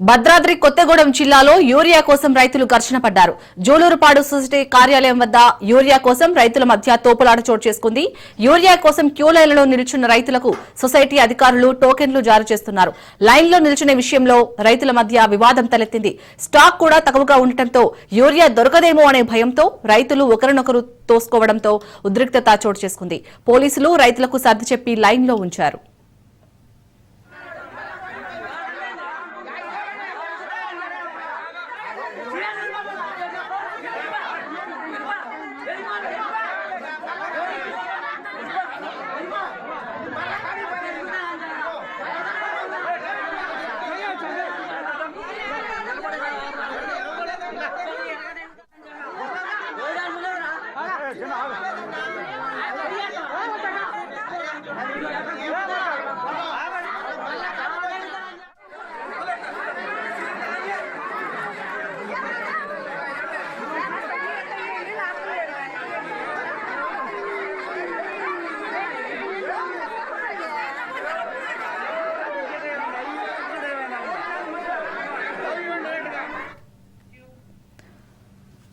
భద్రాద్రి కొత్తగూడెం జిల్లాలో యూరియా కోసం రైతులు ఘర్షణ పడ్డారు. జూలూరుపాడు సొసైటీ కార్యాలయం వద్ద యూరియా కోసం రైతుల మధ్య తోపులాట చోటు చేసుకుంది. యూరియా కోసం క్యూ లైన్లలో నిల్చున్న రైతులకు సొసైటీ అధికారులు టోకెన్లు జారీ చేస్తున్నారు. లైన్లో నిల్చునే విషయంలో రైతుల మధ్య వివాదం తలెత్తింది. స్టాక్ కూడా తక్కువగా ఉండటంతో యూరియా దొరకదేమో అనే భయంతో రైతులు ఒకరినొకరు తోసుకోవడంతో ఉద్రిక్తత చోటు చేసుకుంది. పోలీసులు రైతులకు సర్ది చెప్పి లైన్లో ఉంచారు.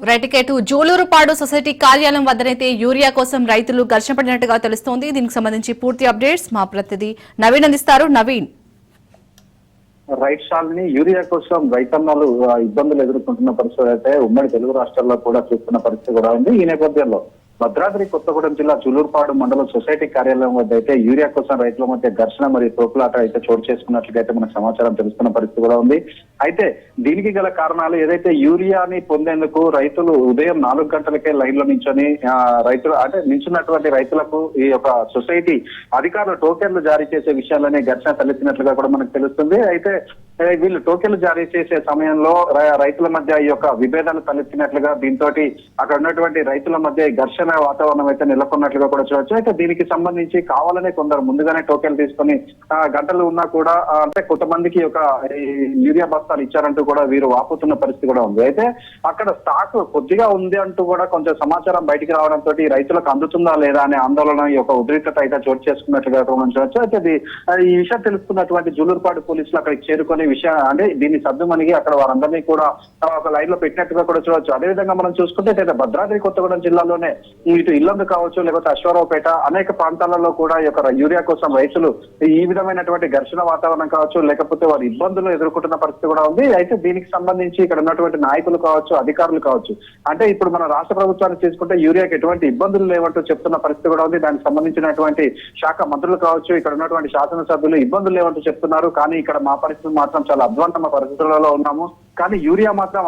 రైటికేటు జూలూరుపాడు సొసైటీ కార్యాలయం వద్దనైతే యూరియా కోసం రైతులు ఘర్షణ పడినట్టుగా తెలుస్తోంది. దీనికి సంబంధించి పూర్తి అప్డేట్స్ మా ప్రతినిధి నవీన్ అందిస్తారు. నవీన్, రైట్ షాల్ని యూరియా కోసం రైతన్నలు ఇబ్బందులు ఎదుర్కొంటున్న పరిస్థితి అయితే ఉమ్మడి తెలుగు రాష్ట్రాల్లో కూడా చూస్తున్న పరిస్థితి కూడా ఉంది. ఈ నేపథ్యంలో భద్రాద్రి కొత్తగూడెం జిల్లా జూలూరుపాడు మండలం సొసైటీ కార్యాలయం వద్ద అయితే యూరియా కోసం రైతుల మధ్య ఘర్షణ మరియు తోపులాట అయితే చోటు చేసుకున్నట్లుగా అయితే మనకు సమాచారం తెలుస్తున్న పరిస్థితి కూడా ఉంది. అయితే దీనికి గల కారణాలు ఏదైతే యూరియాని పొందేందుకు రైతులు ఉదయం 4 గంటలకే లైన్ లో నించొని రైతులు అంటే నించున్నటువంటి రైతులకు ఈ యొక్క సొసైటీ అధికారులు టోకెన్లు జారీ చేసే విషయాలనే ఘర్షణ తలెత్తినట్లుగా కూడా మనకు తెలుస్తుంది. అయితే వీళ్ళు టోకెన్లు జారీ చేసే సమయంలో రైతుల మధ్య ఈ యొక్క విభేదాలు తలెత్తినట్లుగా దీంతో అక్కడ ఉన్నటువంటి రైతుల మధ్య ఘర్షణ వాతావరణం అయితే నెలకొన్నట్లుగా కూడా చూడొచ్చు. అయితే దీనికి సంబంధించి కావాలనే కొందరు ముందుగానే టోకెన్లు తీసుకొని గంటలు ఉన్నా కూడా అంటే కొంతమందికి ఒక యూరియా బస్తాలు ఇచ్చారంటూ కూడా వీరు వాపుతున్న పరిస్థితి కూడా ఉంది. అయితే అక్కడ స్టాక్ కొద్దిగా ఉంది అంటూ కూడా కొంచెం సమాచారం బయటికి రావడంతో రైతులకు అందుతుందా లేదా అనే ఆందోళన ఈ యొక్క ఉద్రిక్తత అయితే చోటు చేసుకున్నట్లుగా మనం చూడొచ్చు. అయితే ఈ విషయం తెలుసుకున్నటువంటి జూలూరుపాడు పోలీసులు అక్కడికి చేరుకొని విషయం అంటే దీన్ని సర్దుమణిగి అక్కడ వారందరినీ కూడా ఒక లైన్ లో పెట్టినట్టుగా కూడా చూడొచ్చు. అదేవిధంగా మనం చూసుకుంటే భద్రాద్రి కొత్తగూడెం జిల్లాలోనే ఇటు ఇల్లందు కావచ్చు, లేకపోతే అశ్వారావుపేట అనేక ప్రాంతాలలో కూడా ఈ యొక్క యూరియా కోసం రైతులు ఈ విధమైనటువంటి ఘర్షణ వాతావరణం కావచ్చు, లేకపోతే వారి ఇబ్బందులు ఎదుర్కొంటున్న పరిస్థితి కూడా ఉంది. అయితే దీనికి సంబంధించి ఇక్కడ ఉన్నటువంటి నాయకులు కావచ్చు, అధికారులు కావచ్చు, అంటే ఇప్పుడు మన రాష్ట్ర ప్రభుత్వాన్ని తీసుకుంటే యూరియాకి ఎటువంటి ఇబ్బందులు లేవంటూ చెప్తున్న పరిస్థితి కూడా ఉంది. దానికి సంబంధించినటువంటి శాఖ మంత్రులు కావచ్చు, ఇక్కడ ఉన్నటువంటి శాసనసభ్యులు ఇబ్బందులు లేవంటూ చెప్తున్నారు. కానీ ఇక్కడ మా పరిస్థితి మాత్రం చాలా అధ్వాన్నమ పరిస్థితులలో ఉన్నాము. కానీ యూరియా మాత్రం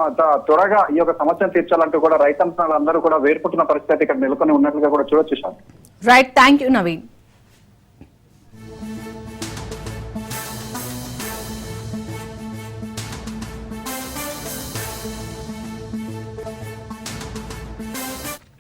త్వరగా ఈ యొక్క సమస్యను తీర్చాలంటూ కూడా రైతాంగాలందరూ కూడా వేడుకుంటున్న పరిస్థితి ఇక్కడ నెలకొని ఉన్నట్లుగా కూడా చూడొచ్చు. Right, thank you Naveen.